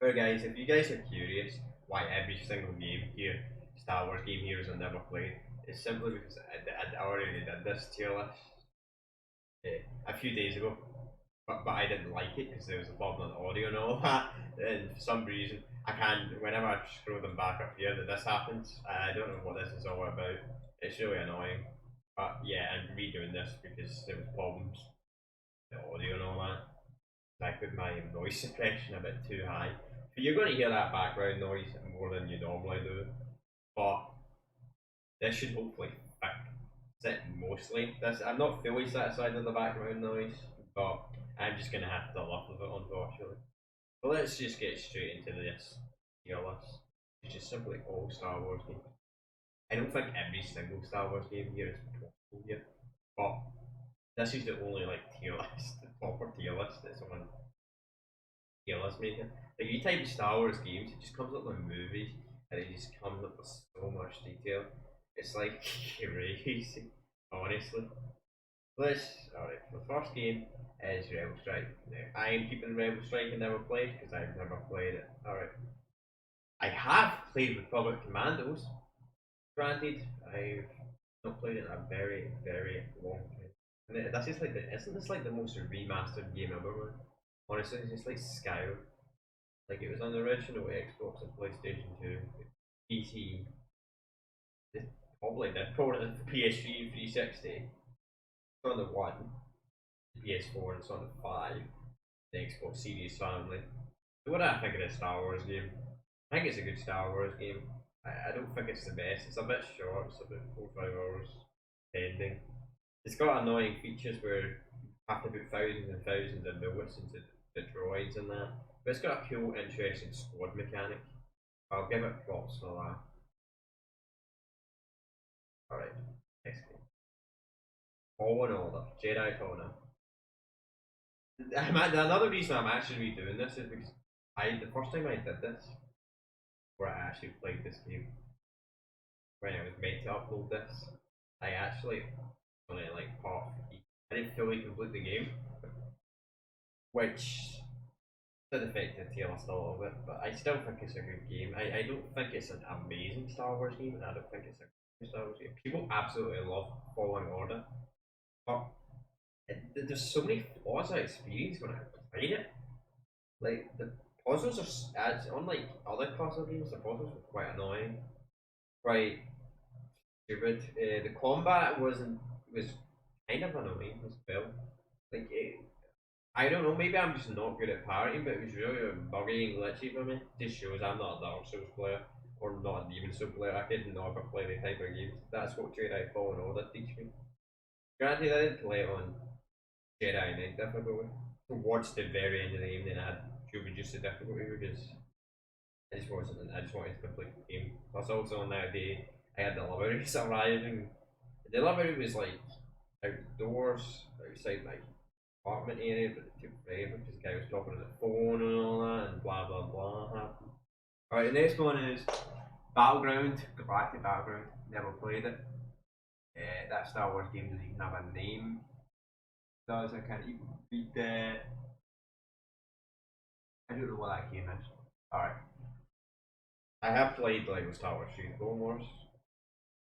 Alright guys, if you guys are curious why every single game here, Star Wars game here is I never played, it's simply because I already did this tier list a few days ago, but I didn't like it because there was a problem on audio and all that, and for some reason I can't, whenever I scroll them back up here that this happens, I don't know what this is all about, it's really annoying, but yeah, I'm redoing this because there was problems, the audio and all that. I put my noise suppression a bit too high. So you're going to hear that background noise more than you normally do, but this should hopefully fix it mostly. This I'm not fully satisfied with the background noise, but I'm just going to have to live with it unfortunately. So let's just get straight into this tier list. It's just simply all Star Wars games. I don't think every single Star Wars game here is possible here, but this is the only like tier list, the proper tier list that's on list making. Like you type Star Wars games, it just comes up with movies, and it just comes up with so much detail. It's like crazy, honestly. Let's alright. The first game is Rebel Strike. Now I am keeping Rebel Strike and never played because I've never played it. Alright. I have played Republic Commandos. Granted, I've not played it in a very, very long time. And this is like isn't this like the most remastered game ever? Honestly, it's just like Skyrim. Like it was on the original Xbox and PlayStation 2, PC. They probably did port it to PS3, 360. It's on the One, PS4, and it's on the 5, the Xbox Series family. So what do I think of this Star Wars game? I think it's a good Star Wars game. I don't think it's the best. It's a bit short. It's about 4 or 5 hours pending. It's got annoying features where you have to put thousands and thousands of bullets into the droids and that. But it's got a cool, interesting squad mechanic. I'll give it props for that. Alright, next game. Fallen Order, Jedi Fallen. Another reason I'm actually redoing this is because the first time I did this, where I actually played this game, when I was meant to upload this, I actually only like part. I didn't fully complete the game, which did affect the tier list a little bit, but I still think it's a good game. I don't think it's an amazing Star Wars game, and I don't think it's a good Star Wars game. People absolutely love Fallen Order, but there's so many flaws I experienced when I played it. Like the puzzles are, as unlike other puzzle games, the puzzles were quite annoying, quite stupid. The combat was kind of annoying as well. Like I don't know, maybe I'm just not good at parrying, but it was really buggy and glitchy for me. Just shows I'm not a Dark Souls player, or not a Demon Souls player. I didn't know if I play any type of games. That's what Jedi Fallen Order teach me. Granted, I didn't play it on Jedi Knight difficulty. Towards the very end of the game, then I had to reduce the difficulty because I just wanted to complete the game. Plus, also on that day, I had deliveries arriving. The delivery was like outdoors, outside my apartment area, but it took forever because the guy was talking on the phone and all that, and blah blah blah happened. Alright, the next one is Battleground, Galactic Battleground. Never played it. That Star Wars game doesn't even have a name. Does I can't even read the. I don't know what that game is. Alright. I have played Lego Star Wars 3 Clone Wars.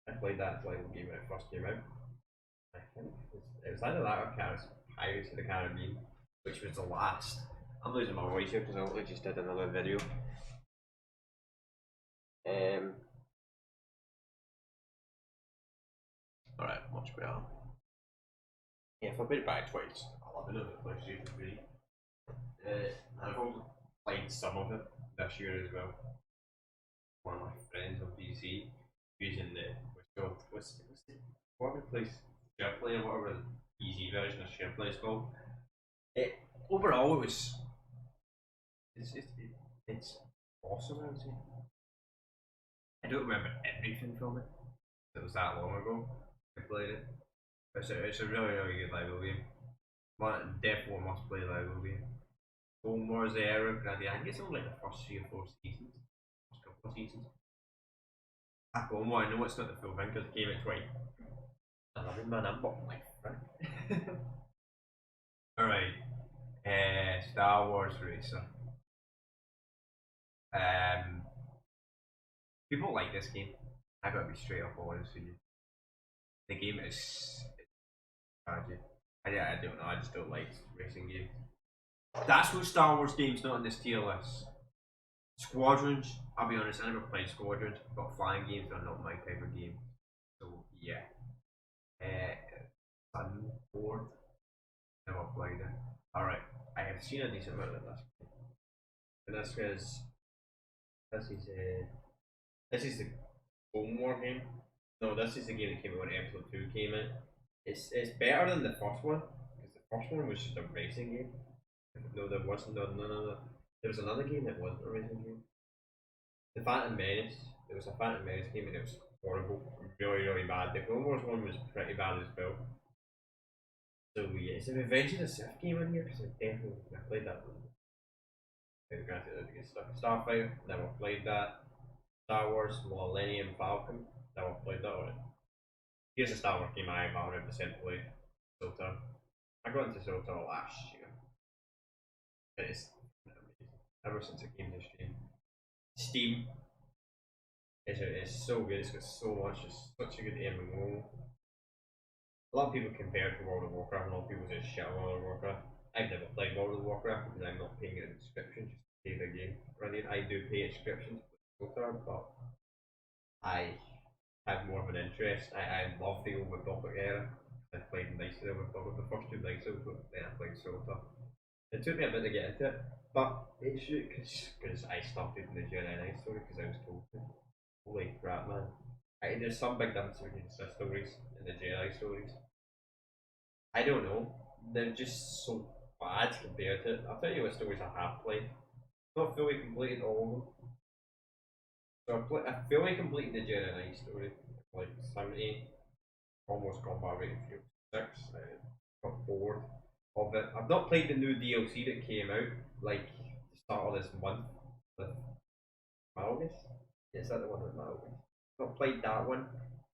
I played that Lego game when it first came out. I think it was either that or Pirates of the Caribbean, which was the last. I'm losing my voice here because I only just did another video. Alright, much better. Yeah, if I put it back twice, I'll have another PlayStation 3. I've only played some of it this year as well. One of my friends on PC using what's the what place SharePlay or whatever the easy version of SharePlay is called. Overall, it's awesome. I would say. I don't remember everything from it. It was that long ago. I played it. It's a really really good Lego game. But definitely must play Lego game. Clone Wars era, granted, I think it's only like the first 3 or 4 seasons, first couple of seasons. Clone Wars, I know it's not the full thing because it came out 2011, man. I'm not like frick. Alright, Star Wars Racer. Um, People like this game. I gotta be straight up honest with you. The game is tragic. I don't know. I just don't like racing games. That's what Star Wars games not on this tier list. Squadrons. I'll be honest. I never played Squadrons, but flying games are not my type of game. So yeah. Sunboard. Never played it. All right. I have seen a decent amount of this, and that's because this is this is the Clone War game. No, this is the game that came out when Episode 2 came in. It's better than the first one because the first one was just a racing game. No, there wasn't. No. There was another game that wasn't a racing game. The Phantom Menace. There was a Phantom Menace game and it was horrible, really bad. The Clone Wars one was pretty bad as well. So yeah, it's an Revenge of the Sith game in here because I played that one. Granted, good stuff. Starfighter, never played that. Star Wars Millennium Falcon, never played that one. Here's a Star Wars game I 100% played. SOTA. I got into SOTA last year. It's amazing. Ever since it came to Steam is so good. It's got so much. It's such a good MMO. A lot of people compare it to World of Warcraft, and a lot of people just shit on World of Warcraft. I've never played World of Warcraft because I'm not paying a subscription just to play the game. Granted, I do pay a subscription to play SOTA, but I have more of an interest. I love the Old Republic era. I played Knights of the Old Republic, the first two Knights of the Republic, then I played SOTA. It took me a bit to get into it, but it's because I started in the Jedi Knight story because I was told to. Holy crap, man. There's some big difference between the Sith stories and the Jedi stories. I don't know. They're just so bad compared to it. I'll tell you what stories I have played. Not fully completed all of them. So I fully completed the Jedi Knight story. Like 70, almost combat rating 6. I got bored of it. I've not played the new DLC that came out like the start of this month with Malgus. Is that the one with Malgus? I've not played that one,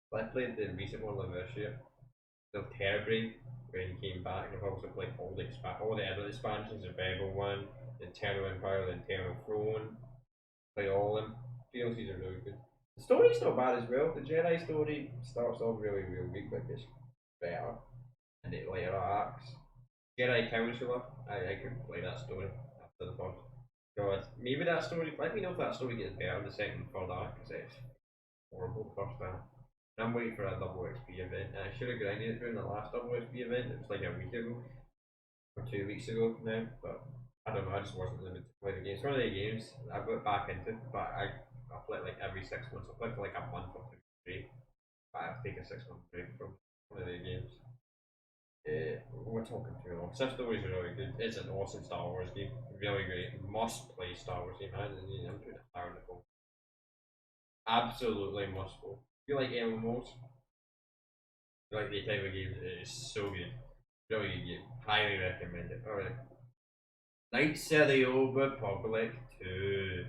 but I played the recent one last year. The Terrabrain when he came back, and I've also played all the other expansions, the Rebel one, the Eternal Empire, the Eternal Throne. Played all of them. DLCs are really good. The story's not bad as well. The Jedi story starts off really weak, but gets better and it later arcs. Jedi Counselor, I couldn't play that story after the first. God, maybe that story. Let me know if that story gets better in the second and third arc because it's horrible the first time. I'm waiting for a double XP event, and I should have grinded it during the last double XP event. It was like a week ago or 2 weeks ago now, but I don't know. I just wasn't limited to play the game. It's one of the games I've got back into, but I play it like every 6 months. I play it for like a month or 2 but I take a 6 month break from one of the games. We're talking too long. Sith stories are really good. It's an awesome Star Wars game. Really great. Must play Star Wars game. I'm putting a star in the phone. Absolutely must go. If you like MMOs, you like the type of games, it is so good. Really good game. Highly recommend it. Alright. Knights of the Old Republic 2.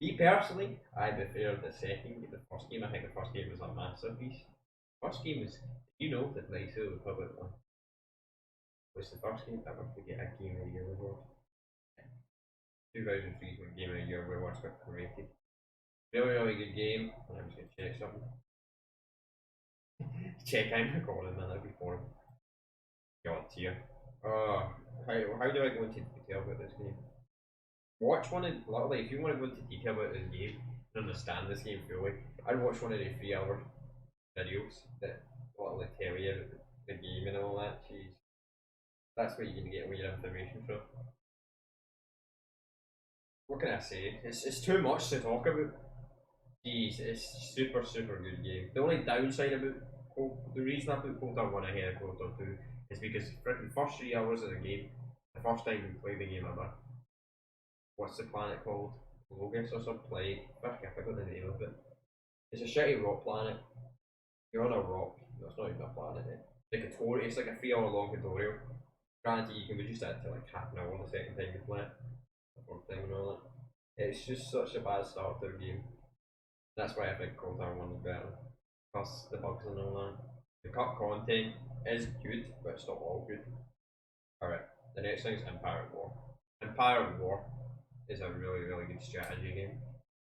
Me personally, I prefer the second game. The first game, I think the first game was a masterpiece. First game was, you know, that Knights of the Republic 1 was the first game ever to get a Game of the Year award. 2003 is when Game of the Year awards got created. Really good game. I'm just going to check something. Check, I'm recording, man. That'd be horrible. God tier. How do I go into detail about this game? Watch one of, literally, if you want to go into detail about this game and understand this game fully, I'd watch one of the 3 hour videos that literally tell you about the game and all that. Jeez. That's where you're going to get all your information from. What can I say? It's too much to talk about. Jeez, it's super good game. The only downside about the reason I put Coulter 1 ahead of Coulter 2 is because freaking first 3 hours of the game, the first time we played the game ever. What's the planet called? Logos or something? Like, I forgot the name of it. It's a shitty rock planet. You're on a rock. No, it's not even a planet. It's like a 3 hour long tutorial. Granted, you can reduce that to like half an hour the second time you play it. The first time and all that. It's just such a bad start to the game. That's why I think Coulter 1 is better. Plus the bugs and all that. The cut content is good, but it's not all good. Alright, the next thing is Empire War. Empire War is a really good strategy game.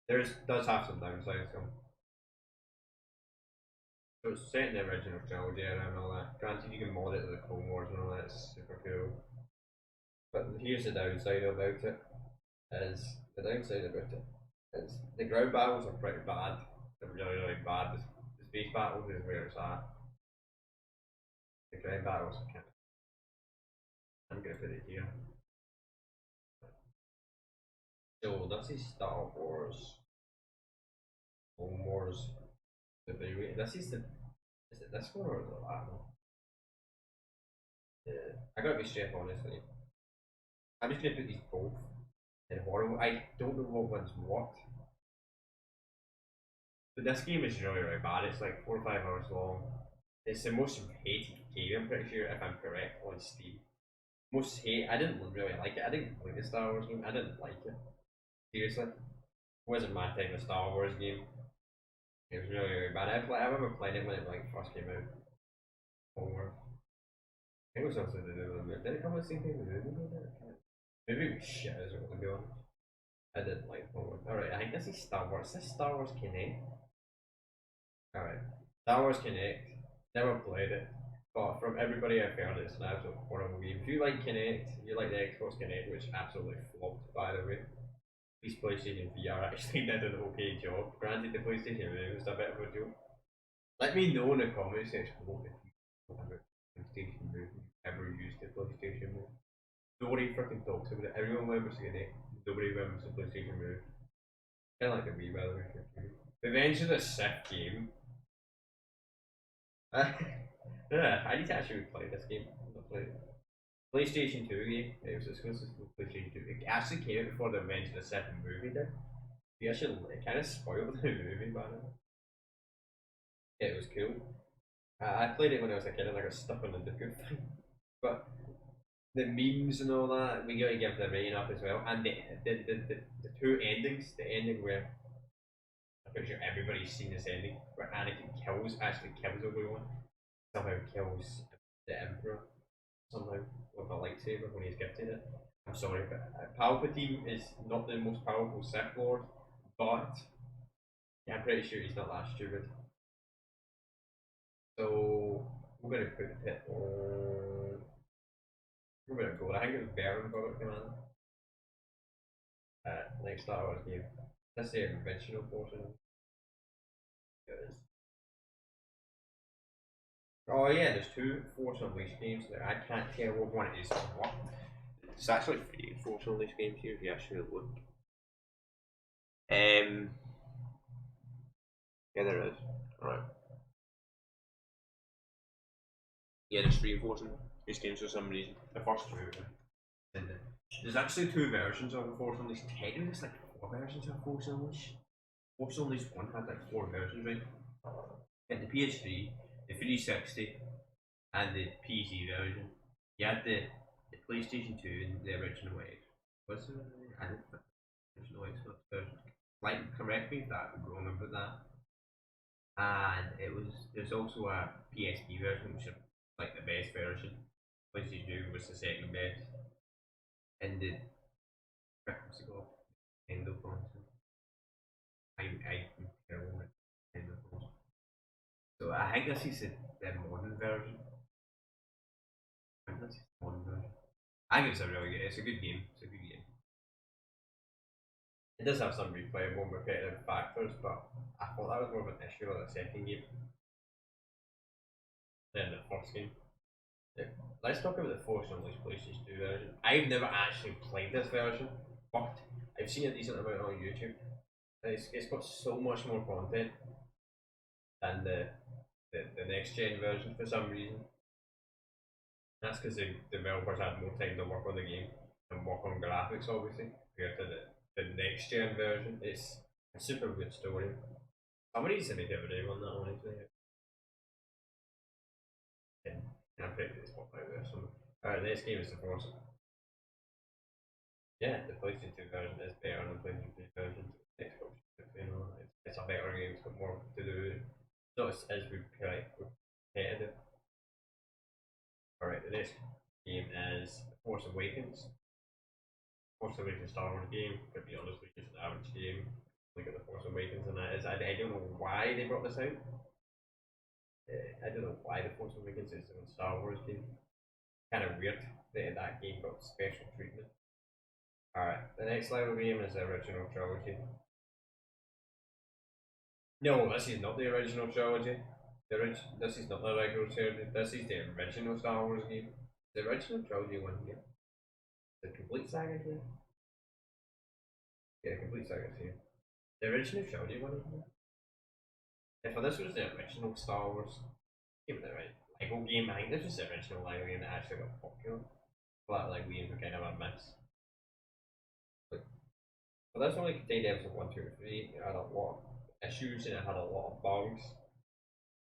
Does have some downsides though. So it's set in the original trilogy era and all that. Granted, you can mod it to the Clone Wars and all that. It's super cool. But here's the downside about it. Is the ground battles are pretty bad. They're really bad. The space battles is where it's at. The ground battles are kind of. I'm gonna put it here. So this is Star Wars. Clone Wars. This is the. Is it this one or is it that one? I gotta be straight honest with you. I'm just gonna put these both in horror. I don't know what one's what. But this game is really bad. It's like 4 or 5 hours long. It's the most hated game, I'm pretty sure, if I'm correct, on Steam. Most hate. I didn't really like it. I didn't play the Star Wars game. I didn't like it. Seriously, it wasn't my type of Star Wars game. It was really bad. I remember playing it when it like first came out. Over. I think it was also to do with the movie. Did it come at the same time as the movie? Maybe it was shit as well, to be honest. I didn't like Homework. Alright, I think this is Star Wars. Is this Star Wars Kinect? Alright. Star Wars Kinect. Never played it. But from everybody I've heard, it's an absolute horrible game. If you like Kinect, you like the Xbox Kinect, which absolutely flopped, by the way. At least PlayStation VR actually did an okay job. Granted, the PlayStation Move was a bit of a joke. Let me know in the comment section below if you know about PlayStation Move, ever used the PlayStation Move. Nobody freaking talks about it. Everyone remembers Kinect. Nobody remembers the PlayStation Move. Kind of like the Wii, by the way. Revenge of the Sith game. Yeah, I need to actually play this game. PlayStation 2 game. It was exclusive to PlayStation 2. It actually came out before the Revenge of the Sith movie did. It kind of spoiled the movie, by the way. Yeah, it was cool. I played it when I was a kid and I got stuck on the good thing. But the memes and all that, we gotta give the rating up as well. And the two endings, the ending where I'm pretty sure everybody's seen this ending, where Anakin actually kills Obi-Wan, somehow kills the Emperor, somehow with a lightsaber when he's gifted it. I'm sorry, but Palpatine is not the most powerful Sith Lord, but yeah, I'm pretty sure he's not that stupid. So we're gonna put it on. We're gonna go. I think it was Baron got it command. Next Star Wars game. Let's say a conventional portion. Oh yeah, there's two Force Unleashed games there. I can't tell what one it is. What? It's actually three Force Unleashed games here if you actually look. Yeah, there is. Alright. Yeah, there's three Force Unleashed games for some reason. The first two. There's actually two versions of the Force Unleashed. Technically, there's like four versions of Force Unleashed. Force Unleashed 1 had like four versions, right? And the PS3, the 360, and the PC version. You had the PlayStation 2 and the original X. What's the original Xbox version? Like, correct me if I'm wrong about that. And there's also a PSP version, which is like the best version. PlayStation 2 was the second best. And the what's it called? Nintendo console. I'm terrible with Nintendo console. So I think this is the modern version. I think this is the modern version. I think it's a really good. It's a good game. It's a good game. It does have some replayable and repetitive factors, but I thought that was more of an issue with the second game than the first game. Yeah. Let's talk about the Force Unleashed PlayStation 2 version. I've never actually played this version, but I've seen a decent amount on YouTube. It's got so much more content than the next gen version for some reason. That's because the developers had more time to work on the game and work on graphics, obviously, compared to the next gen version. It's a super good story. Somebody needs to make a video on that, honestly. And I'm pretty good spot out there. So, alright, next game is the Force. Yeah, the PlayStation 2 version is better than the PlayStation 3 version. Xbox, you know, it's a better game. It's got more to do. It's not as repetitive. Alright, the next game is Force Awakens. Force Awakens Star Wars game, to be honest, like just an average game. Look at the Force Awakens, and that is, I don't know why they brought this out. I don't know why the Force Awakens is a Star Wars game. Kind of weird that that game got special treatment. Alright, the next level game is the original trilogy. No, this is not the original trilogy. This is not the regular trilogy. This is the original Star Wars game. The original trilogy one here. The complete saga here. Yeah, complete saga here. The original trilogy one here. If this was the original Star Wars, give it the right Lego game, I think this was the original Lego game that actually got popular. But like we were kind of a miss. But this only contained episode 1, 2, 3. It had a lot of issues and it had a lot of bugs.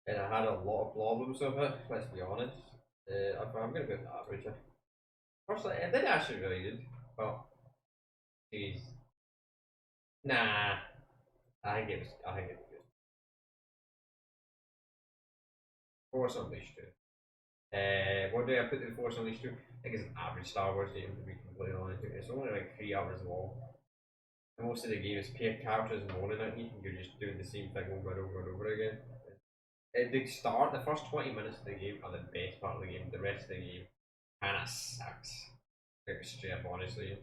And I had a lot of problems with it, let's be honest. I'm going to go with average. Personally, it did actually really good, but geez, nah, I think it was good. Force Unleashed 2. What do I put the Force Unleashed 2? I think it's an average Star Wars game to be completely honest. It's only like 3 hours long. And most of the game is characters moaning at you, and you're just doing the same thing over and over and over again. The first 20 minutes of the game are the best part of the game. The rest of the game kind of sucks. Like straight up, honestly.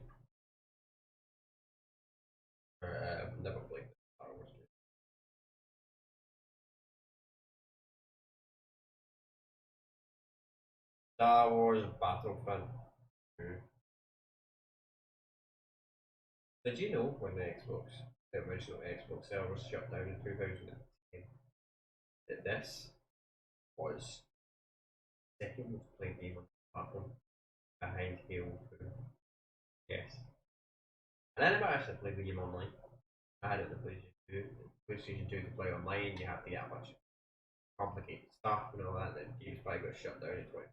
I've never played Star Wars game. Star Wars Battlefront 2. Did you know when the original Xbox servers shut down in 2010, that this was the second most played game on the platform behind Halo 2? Yes. And I never actually played the game online. I had it on the PlayStation 2 to play online, you have to get a bunch of complicated stuff and all that, then games probably got shut down in 20.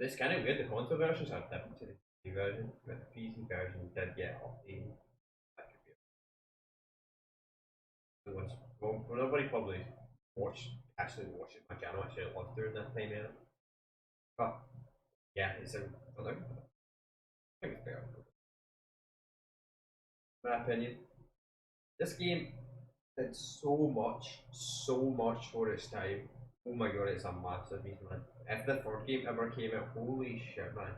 It's kind of weird, the console versions are different to the PC version, but the PC version did get updated. That could be the ones. Well, nobody probably actually watched my channel, actually I loved during that time era. But yeah, I think it's better. In my opinion, this game did so much for its time. Oh my god, it's a masterpiece, man. If the third game ever came out, holy shit, man.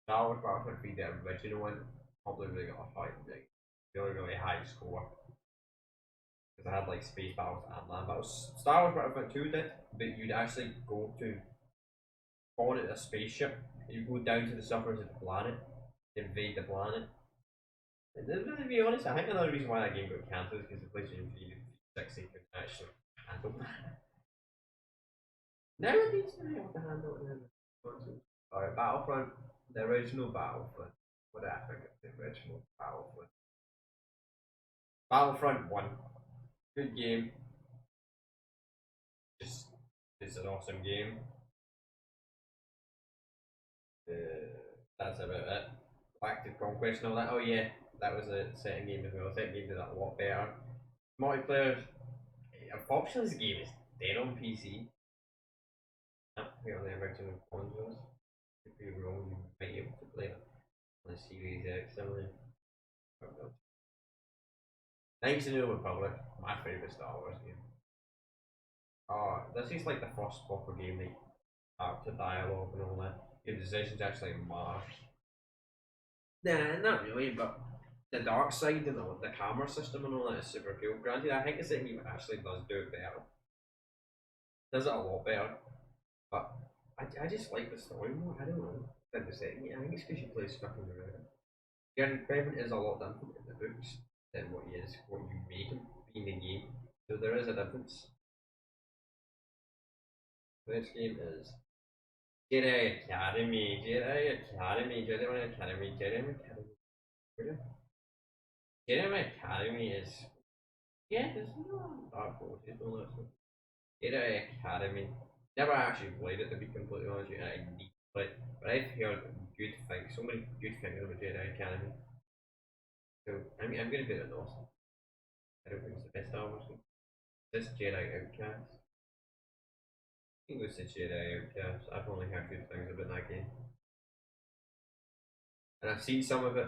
Star Wars Battlefront 3, the original one, probably really got a high, like, really high score. Because I had like space battles and land battles. Star Wars Battlefront 2 did, but you'd actually go to on a spaceship, you go down to the surface of the planet, invade the planet. And to be honest, I think another reason why that game got cancelled is because the PlayStation 3 and 360 could actually handle that. Nowadays, they're able to handle it. Alright, Battlefront, the original Battlefront. What do I think of the original Battlefront? Battlefront 1. Good game. Just, it's an awesome game. That's about it. Active Conquest and all that. Oh yeah, that was a second game as well. The second game did that a lot better. Multiplayer. Unfortunately, this game is dead on PC. On the original consoles. If you're wrong, you might be able to play it on the Series X somewhere. Knights of the New Republic, my favourite Star Wars game. Oh, this is like the first proper game that character dialogue and all that. Your decisions actually matter. Nah, not really, but the dark side and the camera system and all that is super cool. Granted, I think the second game actually does do it better. Does it a lot better. But I just like the story more. I don't know. Than the second game. I think it's because you play fucking around. Gary Bevan is a lot different in the books than what he is, what you make him be in the game. So there is a difference. This game is Jedi Academy, Jedi Academy, Jedi Academy, Jedi Academy. Jedi Academy is there's no Dark Forces, no that stuff. Jedi Academy. Never actually played it to be completely honest with you. I need to play it, but I've heard good things, so many good things about Jedi Academy. So I'm gonna put it awesome. I don't think it's the best Star Wars game. This Jedi Outcast. I think it's the Jedi Outcast. I've only heard good things about that game. and I've seen some of it.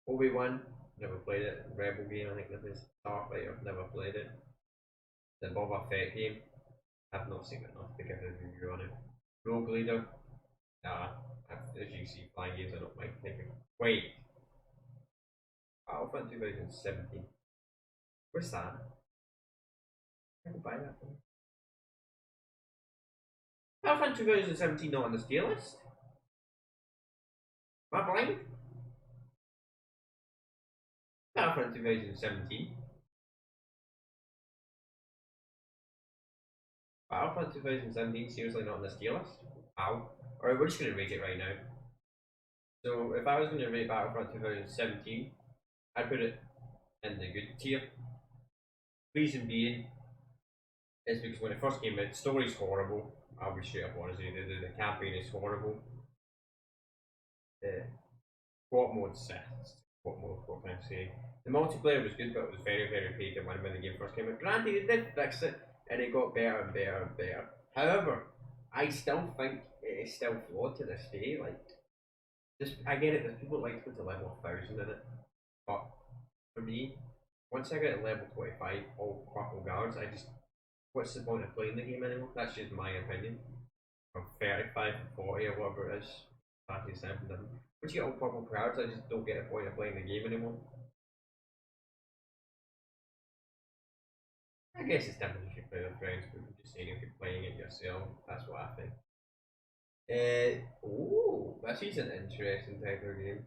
Obi-Wan, never played it. Rebel game, I think this is Starfighter, never played it. The Boba Fett game, I've not seen enough to give a review on it. Rogue Leader, nah, as you see, flying games I don't like taking. Wait, Battlefront 2017. Where's that? I can buy that for me. Battlefront 2017 not on this tier list? Am I blind? Battlefront 2017. Battlefront 2017 seriously not on this tier list? Wow. Alright, we're just gonna rate it right now. So if I was gonna rate Battlefront 2017, I'd put it in the good tier. Reason being is because when it first came out, the story's horrible. I'll be straight up honest with you, the campaign is horrible. The what mode sucks. What can I say? The multiplayer was good, but it was very, very pay to win when the game first came out. Granted, they did fix it, and it got better and better and better. However, I still think it is still flawed to this day. Like, just I get it. There's people that like to put a level 1,000 in it, but for me, once I get to level 25, all purple guards, I just what's the point of playing the game anymore? That's just my opinion. From 35 to 40 or whatever it is, 37. Once you get all purple cards, I just don't get the point of playing the game anymore. I guess it's different if you play with friends, but I'm just saying if you're playing it yourself, that's what I think. Oh, this is an interesting type of game.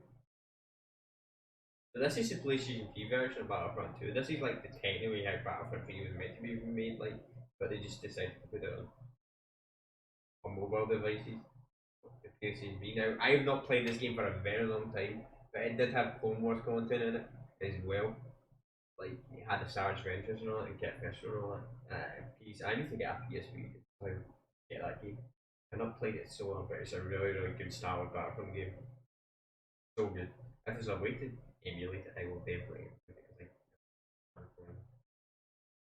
So this is the PlayStation 3 version of Battlefront 2. This is like the technically how Battlefront 3 was meant to be made, like, but they just decided to put it on mobile devices. The PlayStation Now, I have not played this game for a very long time, but it did have Clone Wars content in it as well. Like, you had the Sarge Ventures and all that, and Get Fisher and all that. I need to get a PSP to get that game. I've not played it so long, but it's a really, really good Star Wars Battlefront game. So good. If there's a way to emulate it, I will definitely because I can't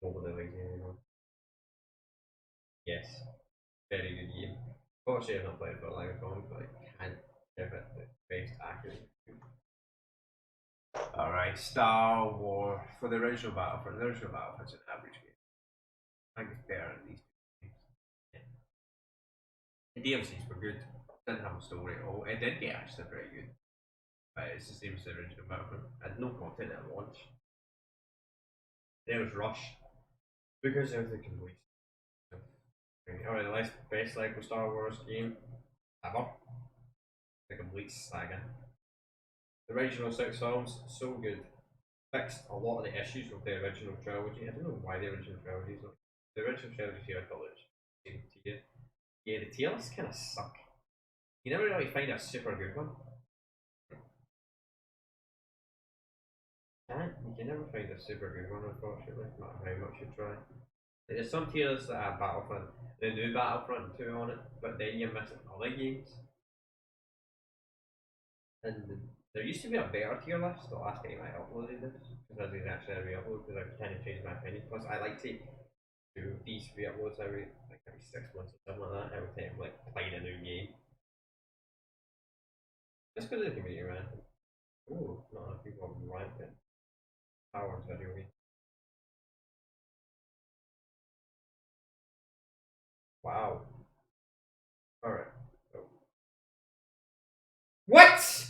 mobile device anymore. Yes, very good game. Unfortunately, I've not played it for a long time, but I can't give it the best accurate. Alright, Star Wars. For the original Battlefront's an average game. I think it's better than these two games. The DLCs were good. Didn't have a story at all. It did get actually pretty good. But it's the same as the original Battlefront. I had no content at launch. Then it was rushed because of the complete. Alright, the best Lego Star Wars game ever. The complete saga. The original 6 films, so good. Fixed a lot of the issues with the original trilogy. I don't know why the original trilogy is not. The original trilogy here, I thought it was yeah, the tails kind of suck. You never really find a super good one. You can never find a super good one, unfortunately, no matter how much you try. There's some tiers that have Battlefront, they do Battlefront 2 on it, but then you're missing other games. And there used to be a better tier list the last time I uploaded this, because I didn't actually re-upload because I've kind of changed my opinion. Plus, I like to do these re-uploads every 6 months or something like that. Every time, like playing a new game. Just because of the community, man. Ooh, not enough people have ranked it. Star Wars video game. Wow. Alright. So. What?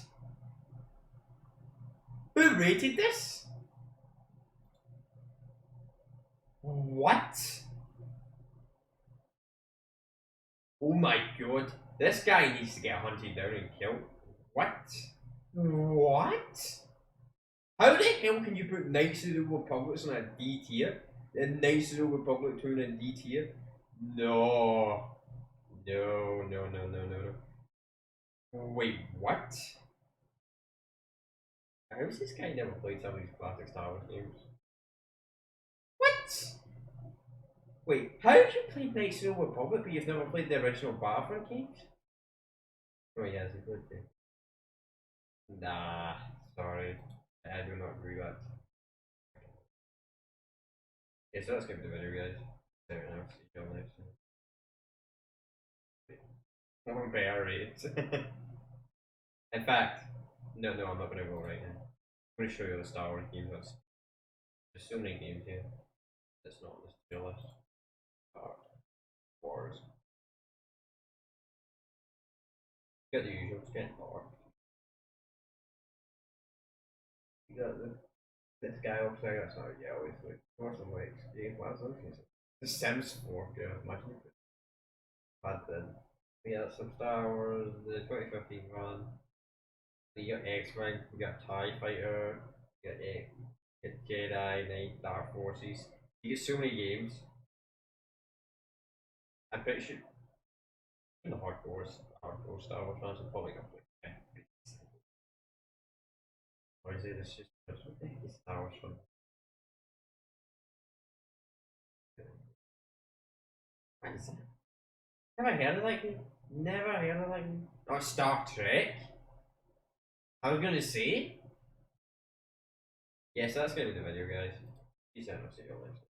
Who rated this? What? Oh my god. This guy needs to get hunted down and killed. What? What? How the hell can you put Knights of the Republic on a D tier? And Knights of the Republic 2 on a D tier? No. No, no, no, no, no, no. Wait, what? How has this guy never played some of these classic Star Wars games? What? Wait, how have you played Knights of the Republic but you've never played the original Battlefront games? Oh yes, he played them. Nah, sorry. I do not agree with that. Yeah, so let's get to the video guys. There we go, see you all next time. Better rated. In fact, no, I'm not gonna go right now. I'm gonna show you the Star Wars games. There's so many games here. That's not on this tier list. Star Wars. You got the usual. It's getting hard. You got this guy upside. That's not yellow. It's like Force Awakens. Game. What's those games? The Sims 4. Yeah, imagine if it had then. Yeah, some Star Wars. The 2015 one. You got X-Wing. You got TIE Fighter. You got Jedi Knight, Dark Forces. You get so many games. I'm pretty sure the hardcore Star Wars fans are probably gonna play. Or is it just Star Wars fun? Never heard of that game. Never heard of that game. Oh, Star Trek. I was gonna say. Yes, that's gonna be the video, guys. Peace out. I'll see you all next time.